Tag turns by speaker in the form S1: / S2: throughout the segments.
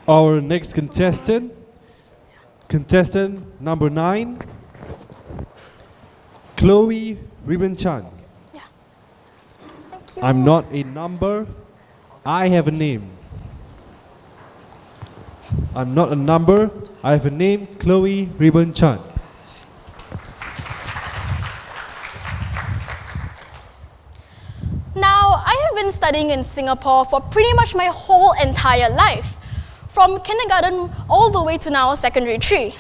S1: Our next contestant number 9, Chloe Ribbon-Chan.
S2: Yeah. Thank you.
S1: I'm not a number, I have a name. I'm not a number, I have a name, Chloe Ribbon-Chan.
S2: Now, I have been studying in Singapore for pretty much my whole entire life, from kindergarten all the way to now secondary 3.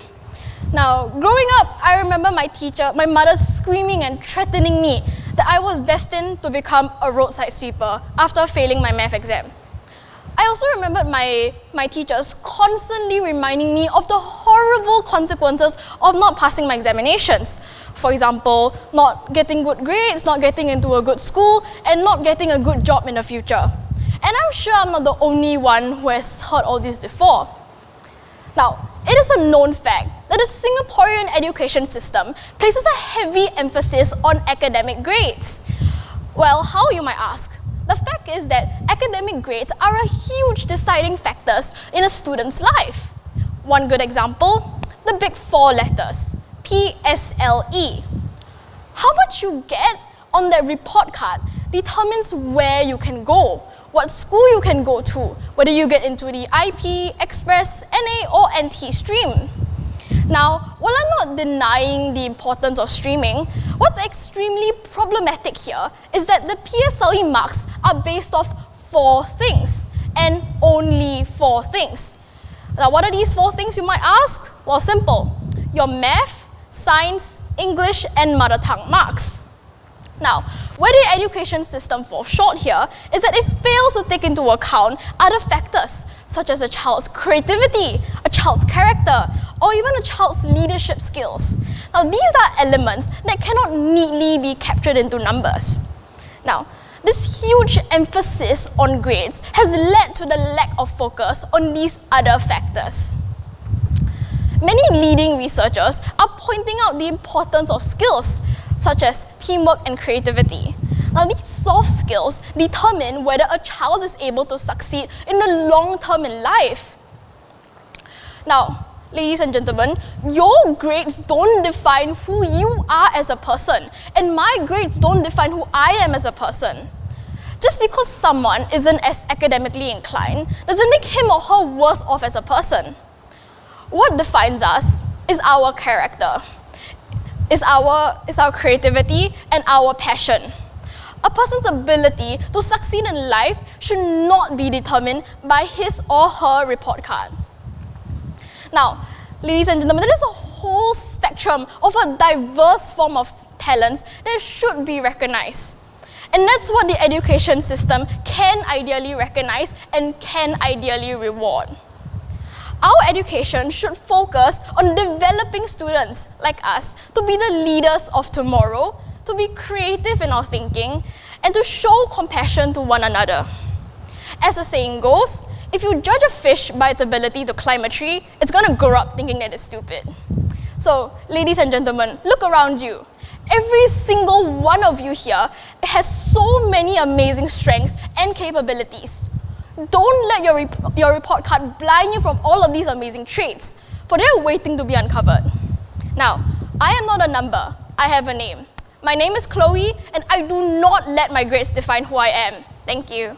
S2: Now, growing up, I remember my mother screaming and threatening me that I was destined to become a roadside sweeper after failing my math exam. I also remembered my teachers constantly reminding me of the horrible consequences of not passing my examinations. For example, not getting good grades, not getting into a good school, and not getting a good job in the future. And I'm sure I'm not the only one who has heard all this before. Now, it is a known fact that the Singaporean education system places a heavy emphasis on academic grades. Well, how, you might ask? The fact is that academic grades are a huge deciding factors in a student's life. One good example, the big 4 letters, PSLE. How much you get on that report card determines where you can go, what school you can go to, whether you get into the IP, Express, NA or NT stream. Now, while I'm not denying the importance of streaming, what's extremely problematic here is that the PSLE marks are based off 4 things, and only 4 things. Now, what are these 4 things, you might ask? Well, simple. Your math, science, English, and mother tongue marks. Now, where the education system falls short here is that it fails to take into account other factors, such as a child's creativity, a child's character, or even a child's leadership skills. Now, these are elements that cannot neatly be captured into numbers. Now, this huge emphasis on grades has led to the lack of focus on these other factors. Many leading researchers are pointing out the importance of skills, such as teamwork and creativity. Now, these soft skills determine whether a child is able to succeed in the long term in life. Now, ladies and gentlemen, your grades don't define who you are as a person, and my grades don't define who I am as a person. Just because someone isn't as academically inclined doesn't make him or her worse off as a person. What defines us is our character, is our creativity and our passion. A person's ability to succeed in life should not be determined by his or her report card. Now, ladies and gentlemen, there is a whole spectrum of a diverse form of talents that should be recognized. And that's what the education system can ideally recognize and can ideally reward. Our education should focus on developing students like us to be the leaders of tomorrow, to be creative in our thinking, and to show compassion to one another. As the saying goes, if you judge a fish by its ability to climb a tree, it's going to grow up thinking that it's stupid. So, ladies and gentlemen, look around you. Every single one of you here has so many amazing strengths and capabilities. Don't let your report card blind you from all of these amazing traits, for they're waiting to be uncovered. Now, I am not a number, I have a name. My name is Chloe, and I do not let my grades define who I am. Thank you.